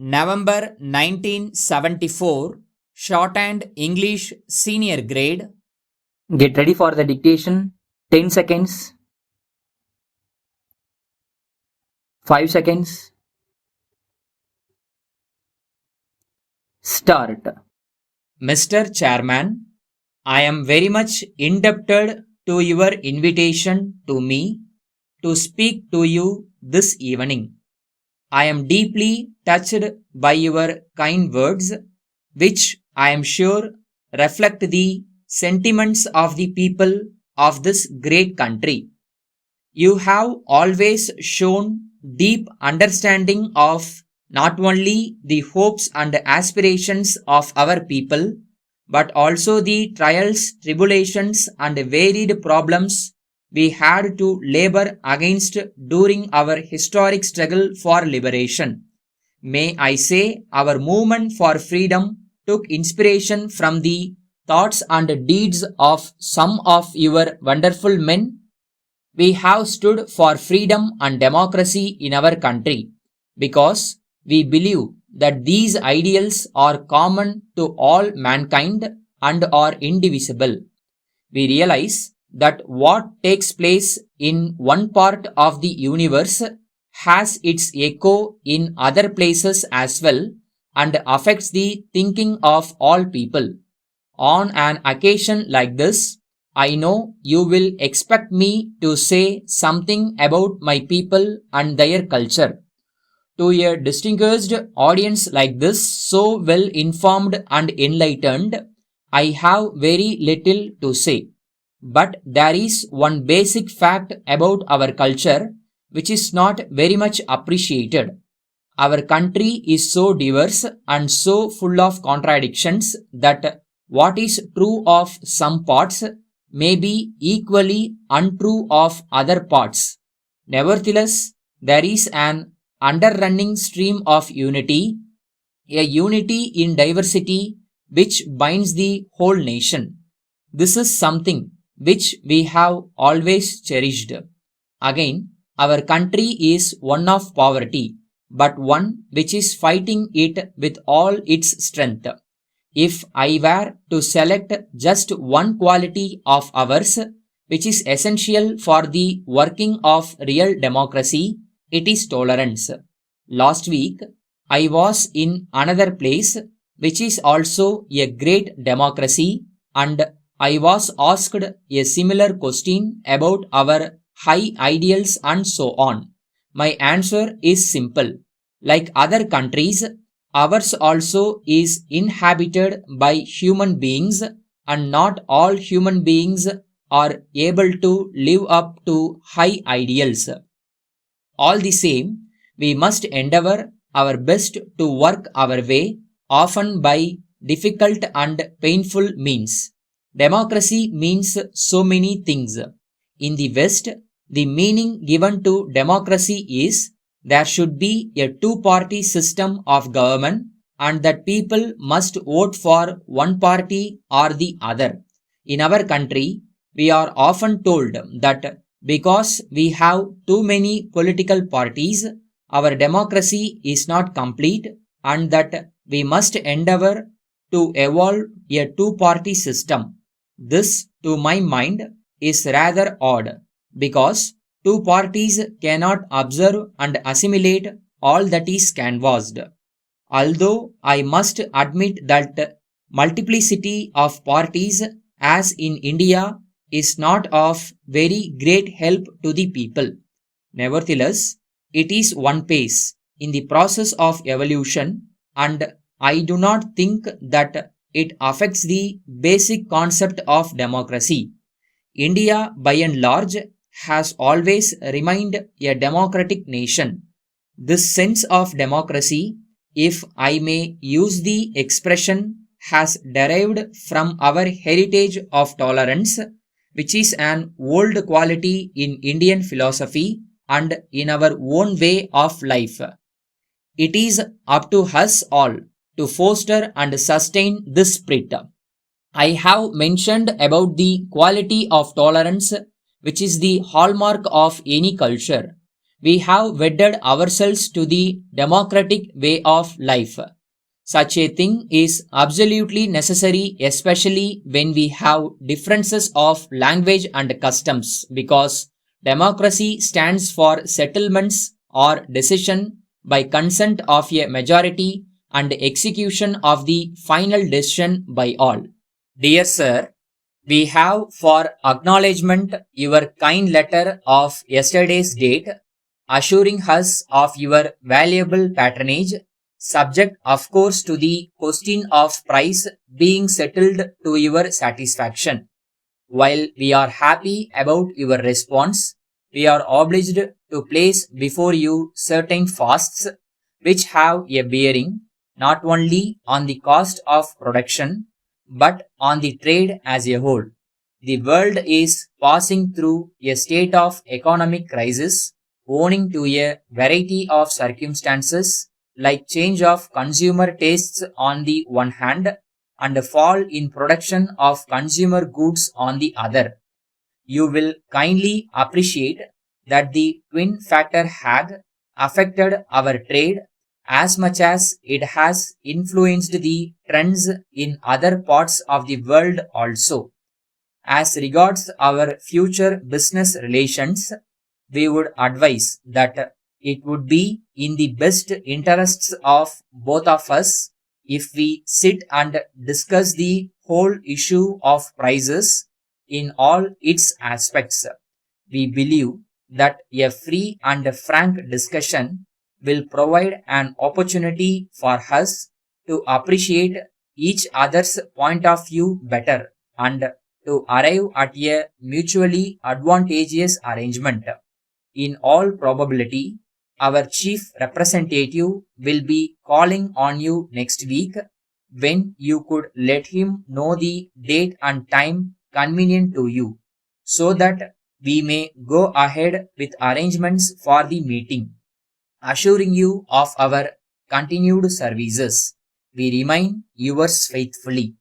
November 1974, Shorthand English Senior Grade. Get ready for the dictation. 10 seconds. 5 seconds. Start. Mr. Chairman, I am very much indebted to your invitation to me to speak to you this evening. I am deeply touched by your kind words, which I am sure reflect the sentiments of the people of this great country. You have always shown deep understanding of not only the hopes and aspirations of our people, but also the trials, tribulations, and varied problems we had to labor against during our historic struggle for liberation. May I say, our movement for freedom took inspiration from the thoughts and deeds of some of your wonderful men. We have stood for freedom and democracy in our country because we believe that these ideals are common to all mankind and are indivisible. We realize that what takes place in one part of the universe has its echo in other places as well and affects the thinking of all people. On an occasion like this, I know you will expect me to say something about my people and their culture. To a distinguished audience like this, so well informed and enlightened, I have very little to say. But there is one basic fact about our culture which is not very much appreciated. Our country is so diverse and so full of contradictions that what is true of some parts may be equally untrue of other parts. Nevertheless, there is an underrunning stream of unity, a unity in diversity which binds the whole nation. This is something which we have always cherished. Again, our country is one of poverty, but one which is fighting it with all its strength. If I were to select just one quality of ours, which is essential for the working of real democracy, it is tolerance. Last week, I was in another place, which is also a great democracy, and I was asked a similar question about our high ideals and so on. My answer is simple. Like other countries, ours also is inhabited by human beings, and not all human beings are able to live up to high ideals. All the same, we must endeavor our best to work our way, often by difficult and painful means. Democracy means so many things. In the West, the meaning given to democracy is there should be a two-party system of government and that people must vote for one party or the other. In our country, we are often told that because we have too many political parties, our democracy is not complete and that we must endeavor to evolve a two-party system. This, to my mind, is rather odd because two parties cannot observe and assimilate all that is canvassed. Although I must admit that multiplicity of parties as in India is not of very great help to the people. Nevertheless, it is one pace in the process of evolution and I do not think that it affects the basic concept of democracy. India, by and large, has always remained a democratic nation. This sense of democracy, if I may use the expression, has derived from our heritage of tolerance, which is an old quality in Indian philosophy and in our own way of life. It is up to us all to foster and sustain this spirit. I have mentioned about the quality of tolerance, which is the hallmark of any culture. We have wedded ourselves to the democratic way of life. Such a thing is absolutely necessary, especially when we have differences of language and customs, because democracy stands for settlements or decision by consent of a majority and execution of the final decision by all. Dear Sir, we have for acknowledgement your kind letter of yesterday's date, assuring us of your valuable patronage, subject of course to the question of price being settled to your satisfaction. While we are happy about your response, we are obliged to place before you certain fasts which have a bearing not only on the cost of production but on the trade as a whole. The world is passing through a state of economic crisis owing to a variety of circumstances like change of consumer tastes on the one hand and a fall in production of consumer goods on the other. You will kindly appreciate that the twin factor had affected our trade as much as it has influenced the trends in other parts of the world also. As regards our future business relations, we would advise that it would be in the best interests of both of us if we sit and discuss the whole issue of prices in all its aspects. We believe that a free and frank discussion will provide an opportunity for us to appreciate each other's point of view better and to arrive at a mutually advantageous arrangement. In all probability, our chief representative will be calling on you next week when you could let him know the date and time convenient to you so that we may go ahead with arrangements for the meeting. Assuring you of our continued services, we remain yours faithfully.